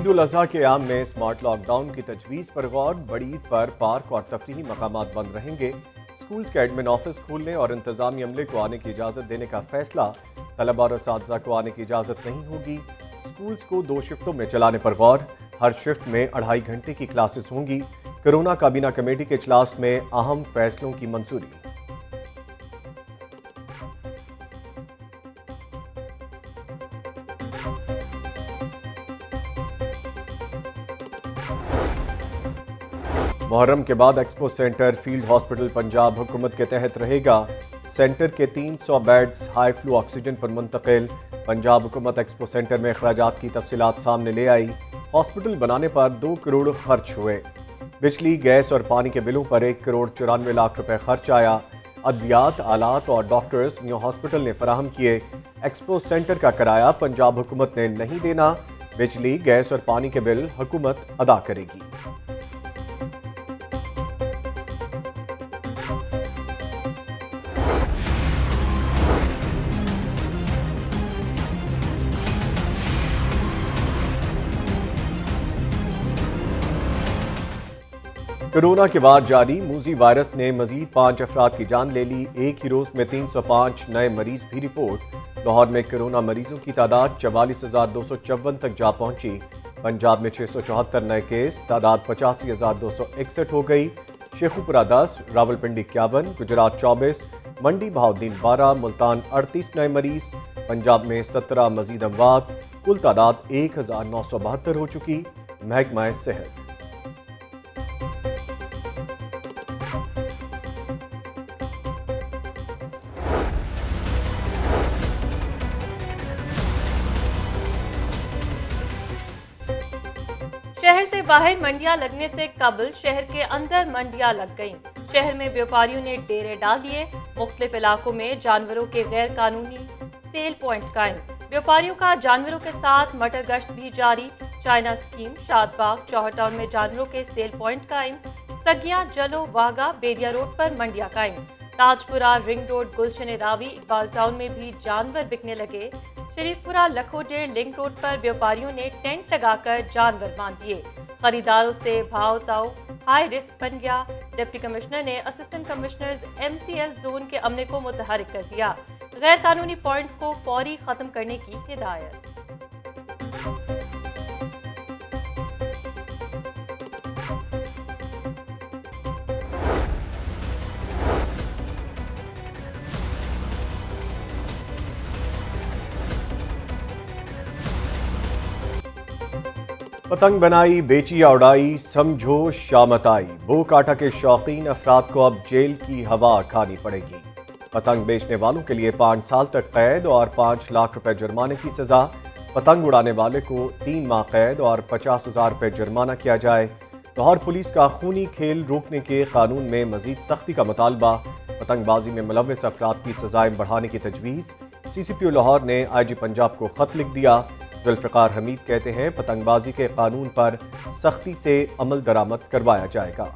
ईद उल अजहा के आम में स्मार्ट लॉकडाउन की तजवीज़ पर गौर। बड़ी ईद पर पार्क और तफरीही मकामात बंद रहेंगे। स्कूल के एडमिन ऑफिस खोलने और इंतजामी अमले को आने की इजाज़त देने का फैसला। तलबा और असातिज़ा को आने की इजाज़त नहीं होगी। स्कूल्स को 2 शिफ्टों में चलाने पर गौर। हर शिफ्ट में 2.5 घंटे की क्लासेस होंगी। कोरोना काबीना कमेटी के इजलास में अहम फैसलों की मंजूरी। मुहर्रम के बाद expo centre field hospital Punjab हुकूमत के तहत रहेगा। सेंटर के 300 बेड्स हाई फ्लो ऑक्सीजन पर मुंतकिल। पंजाब हुकूमत एक्सपो सेंटर में अखराजात की तफसीलात सामने ले आई। हॉस्पिटल बनाने पर 2 करोड़ खर्च हुए। बिजली, गैस और पानी के बिलों पर 1 करोड़ 94 लाख रुपए खर्च आया। अद्वियात, आलात और डॉक्टर्स मियां हॉस्पिटल ने फराहम किए। एक्सपो सेंटर का किराया पंजाब हुकूमत ने नहीं देना। बिजली, गैस और पानी के बिल हुकूमत अदा करेगी। कोरोना के बाद जारी मूजी वायरस ने मजीद 5 अफराद की जान ले ली। एक ही रोज में 305 नए मरीज भी रिपोर्ट। लाहौर में कोरोना मरीजों की तादाद 44,254 तक जा पहुंची। पंजाब में 674 नए केस, तादाद 85,261 हो गई। शेखुपुरा 10, रावलपिंडी 51, गुजरात 24, मंडी बहाउद्दीन 12, मुल्तान 38 नए मरीज। पंजाब में 17 मजीद अमवात। कुल तादाद 1972 हो चुकी। महकमा सेहत। शहर से बाहर मंडियां लगने से कबल शहर के अंदर मंडियां लग गईं। शहर में व्यापारियों ने डेरे डाल दिए। मुख्तलिफ इलाकों में जानवरों के गैर कानूनी सेल पॉइंट कायम। व्यापारियों का जानवरों के साथ मटर गश्त भी जारी। China scheme, Shadbagh, Chauhar town में जानवरों के सेल पॉइंट कायम। सगियां, जलो, वागा, बेरिया रोड पर मंडियां कायम। ताजपुरा, रिंग रोड, गुलशन रावी, इकबाल टाउन में भी जानवर बिकने लगे। शरीफपुरा, लखोडेर, लिंक रोड पर व्यापारियों ने टेंट लगाकर जानवर बांध दिए। खरीदारों से भाव ताव हाई रिस्क बन गया। डिप्टी कमिश्नर ने असिस्टेंट कमिश्नर्स MCL जोन के अमले को मुतहरिक कर दिया। गैर कानूनी पॉइंट्स को फौरी खत्म करने की हिदायत। पतंग बनाई, बेची या उड़ाई, समझो शामत आई। बो काटा के शौकीन अफराद को अब जेल की हवा खानी पड़ेगी। पतंग बेचने वालों के लिए 5 साल तक कैद और 5 लाख रुपए जुर्माने की सजा। पतंग उड़ाने वाले को 3 माह कैद और 50,000 रुपए जुर्माना किया जाए। लाहौर पुलिस का खूनी खेल रोकने के कानून में मजीद सख्ती का मुतालबा। पतंगबाजी में मुलव्वस अफराद की सजाएं बढ़ाने की तजवीज़। CCPO लाहौर ने IG पंजाब को खत लिख दिया। जुल्फ़िकार हमीद कहते हैं पतंगबाजी के कानून पर सख्ती से अमल दरामद करवाया जाएगा।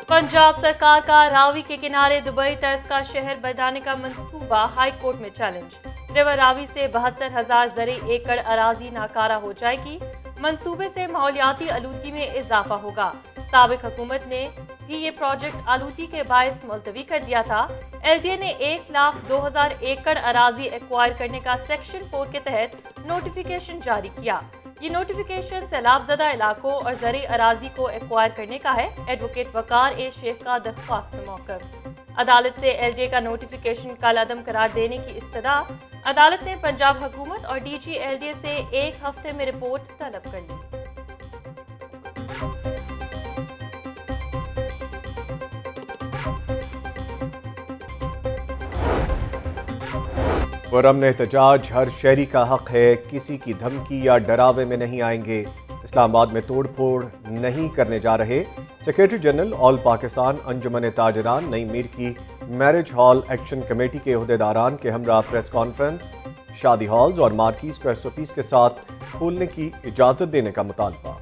पंजाब सरकार का रावी के किनारे दुबई तर्ज का शहर बनाने का मंसूबा हाई कोर्ट में चैलेंज। रिवर रावी से 72,000 ज़रे एकड़ अराजी नाकारा हो जाएगी। मंसूबे से माहौलियाती आलूदगी में इजाफा होगा। साबिक हुकूमत ने भी ये प्रोजेक्ट आलूदगी के बायस मुलतवी कर दिया था। LDA ने 1,02,000 एकड़ अराजी एक्वायर करने का सेक्शन 4 के तहत नोटिफिकेशन जारी किया। ये नोटिफिकेशन सैलाबजदा इलाकों और ज़री अराजी को एक्वायर करने का है। एडवोकेट वकार ए शेख का दरख्वास्त में मौक़िफ़। अदालत से LDA का नोटिफिकेशन कलअदम करार देने की इस्तदा। अदालत ने पंजाब हुकूमत और DG LDA से 1 हफ्ते में रिपोर्ट तलब कर ली। पुरअमन एहतजाज, हर शहरी का हक है, किसी की धमकी या डरावे में नहीं आएंगे। इस्लामाबाद में तोड़ फोड़ नहीं करने जा रहे। सेक्रेटरी जनरल ऑल पाकिस्तान अंजुमन ताजरान नईम मीर की मैरिज हॉल एक्शन कमेटी के अहदेदारान के हमरा प्रेस कॉन्फ्रेंस, शादी हॉल्स और मार्कीज को SOPs के साथ खोलने की इजाजत देने का मुतालबा।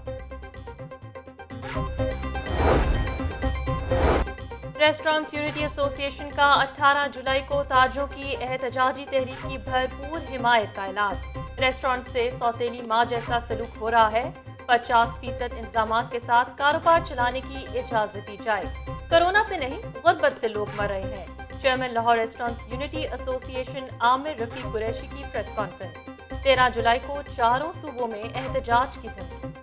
रेस्टोरेंट्स यूनिटी एसोसिएशन का 18 जुलाई को ताजों की एहतजाजी तहरीक की भरपूर हिमायत का ऐलान। रेस्टोरेंट से सौतेली माँ जैसा सलूक हो रहा है। 50% इंतजामात के साथ कारोबार चलाने की इजाजत दी जाए। कोरोना से नहीं, गुर्बत से लोग मर रहे हैं। Chairman Lahore restaurants unity association Aamir Rafiq Qureshi की प्रेस कॉन्फ्रेंस। 13 जुलाई को चारों सूबों में एहतजाज की धमकी।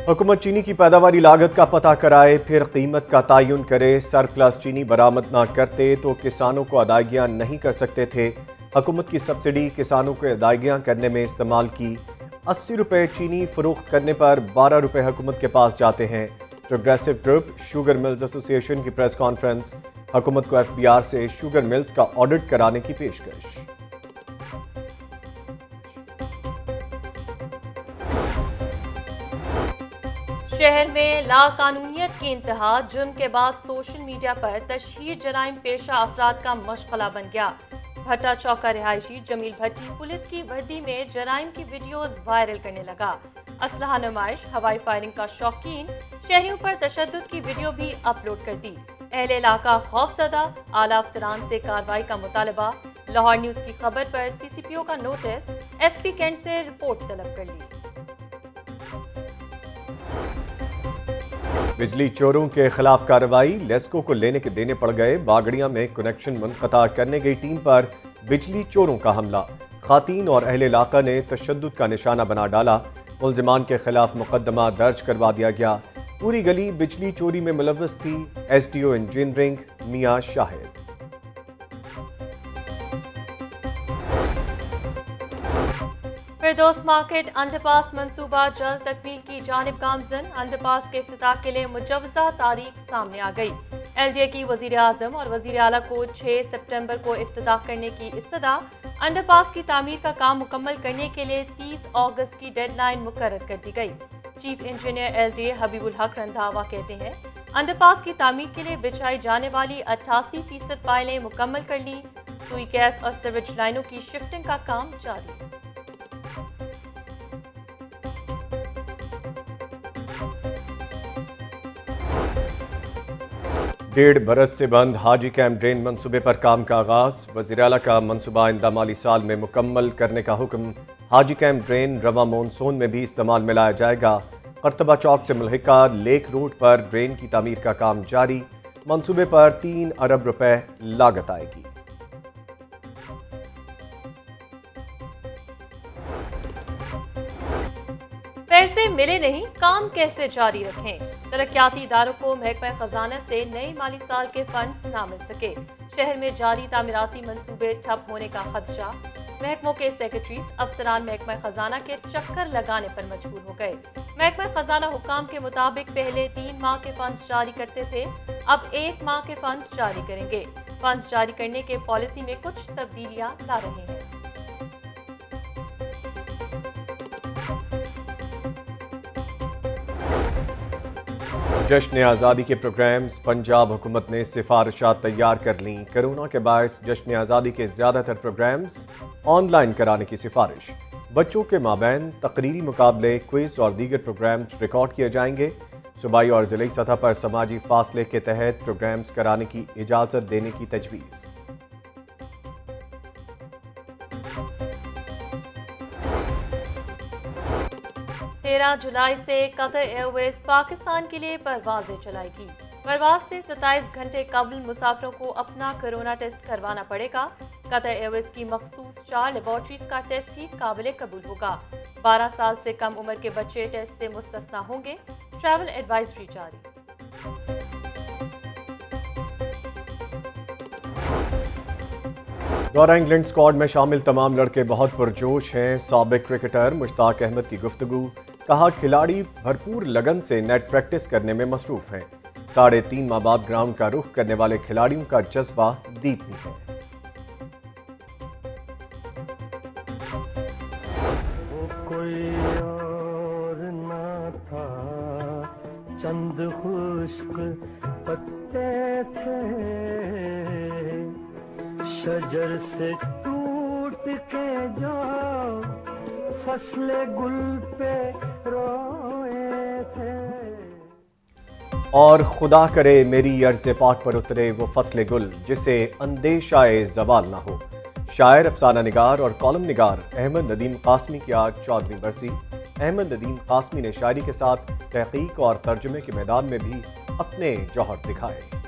हुकूमत चीनी की पैदावारी लागत का पता कराए, फिर कीमत का तयन करे। सरप्लस चीनी बरामद ना करते तो किसानों को अदायगियां नहीं कर सकते थे। हुकूमत की सब्सिडी किसानों को अदायगियां करने में इस्तेमाल की। 80 रुपये चीनी फरोख्त करने पर 12 रुपये हुकूमत के पास जाते हैं। Progressive group sugar mills association की प्रेस कॉन्फ्रेंस। हुकूमत को FBR से शुगर मिल्स का ऑडिट कराने की पेशकश। शहर में लाकानूनियत की इंतहा। जुर्म के बाद सोशल मीडिया पर तशहीर जराइम पेशा अफराद का मशगला बन गया। भट्टा चौक का रिहायशी जमील भट्टी पुलिस की वर्दी में जराइम की वीडियोस वायरल करने लगा। असलहा नुमाइश, हवाई फायरिंग का शौकीन, शहरियों पर तशद्दुद की वीडियो भी अपलोड कर दी। अहले इलाका खौफजदा, आला अफसरान से कार्रवाई का मुतालबा। लाहौर न्यूज की खबर पर CCPO का नोटिस, SP कैंट से रिपोर्ट तलब कर ली। बिजली चोरों के खिलाफ कार्रवाई। लेस्को को लेने के देने पड़ गए। बागड़िया में कनेक्शन मुनक़ता करने गई टीम पर बिजली चोरों का हमला। खातीन और अहले इलाका ने तशद्दुद का निशाना बना डाला। मुल्ज़िमान के खिलाफ मुकदमा दर्ज करवा दिया गया। पूरी गली बिजली चोरी में मुलव्वस थी। SDO इंजीनियरिंग मियां शाहिद। फिरदौस मार्केट अंडरपास मंसूबा जल्द तकमील की जानिब गामजन। अंडरपास के इफ्तिताह के लिए मुजव्वज़ा तारीख सामने आ गई। LDA की वज़ीर आज़म और वज़ीर आला को 6 सितंबर को इफ्तिताह करने की इस्तदा। अंडरपास की तामीर का काम मुकम्मल करने के लिए 30 अगस्त की डेडलाइन मुकर्रर कर दी गई। चीफ इंजीनियर LDA हबीबुल हक रंधावा कहते हैं, अंडरपास की तामीर के लिए बिछाई जाने वाली 88% पायलें मुकम्मल कर ली। सुई गैस और सीवेज लाइनों की शिफ्टिंग का काम जारी। डेढ़ बरस से बंद हाजी कैंप ड्रेन मंसूबे पर काम का आगाज। वज़ीर आला का मंसूबा आइंदा माली साल में मुकम्मल करने का हुक्म। हाजी कैंप ड्रेन रवा मानसून में भी इस्तेमाल में लाया जाएगा। कर्तबा चौक से मुल्हिका लेक रोड पर ड्रेन की तामीर का काम जारी। मंसूबे पर 3 अरब रुपए लागत आएगी। पैसे मिले नहीं, काम कैसे जारी रखें। तरक्याती इदारों को महकमा खजाना से नए माली साल के फंड्स ना मिल सके। शहर में जारी तामीराती मंसूबे ठप होने का खदशा। महकमों के सेक्रेटरीज अफसरान महकमा खजाना के चक्कर लगाने पर मजबूर हो गए। महकमा खजाना हुक्काम के मुताबिक पहले 3 माह के फंड्स जारी करते थे, अब 1 माह के फंड्स जारी करेंगे। फंड्स जारी करने के पॉलिसी में कुछ तब्दीलियां ला रहे हैं। जश्न आज़ादी के प्रोग्राम्स। पंजाब हुकूमत ने सिफारिशात तैयार कर लीं। कोरोना के बायस जश्न आज़ादी के ज़्यादातर प्रोग्राम्स ऑनलाइन कराने की सिफारिश। बच्चों के माबैन तकरीरी मुकाबले, क्विज और दीगर प्रोग्राम्स रिकॉर्ड किए जाएंगे। सूबाई और ज़िली सतह पर समाजी फासले के तहत प्रोग्राम्स कराने की इजाज़त देने की तजवीज़। 13 जुलाई से कतर एयरवेज पाकिस्तान के लिए परवाजें चलाएगी। परवाज से 27 घंटे कबल मुसाफिरों को अपना कोरोना टेस्ट करवाना पड़ेगा। कतर एयरवेज की मखसूस 4 लेबॉर्ट्रीज का टेस्ट ही काबिल कबूल होगा। 12 साल से कम उम्र के बच्चे टेस्ट से मुस्तस्ना होंगे। ट्रैवल एडवाइजरी जारी। दौरा इंग्लैंड स्क्वाड में शामिल तमाम लड़के बहुत पुरजोश हैं। साबिक क्रिकेटर मुश्ताक अहमद की गुफ्तगू। कहा, खिलाड़ी भरपूर लगन से नेट प्रैक्टिस करने में मसरूफ हैं। 3.5 माह बाद ग्राउंड का रुख करने वाले खिलाड़ियों का जज्बा दीदनी है। कोई और ना था, चंद शजर से टूट के जो फसले गुल पे रोए थे। और खुदा करे मेरी अर्ज़ पाक पर उतरे वो फसले गुल जिसे अंदेशाए ज़वाल ना हो। शायर, अफसाना निगार और कॉलम निगार अहमद नदीम कासमी की आज 14वीं बरसी। अहमद नदीम कासमी ने शायरी के साथ तहकीक और तर्जुमे के मैदान में भी अपने जौहर दिखाए।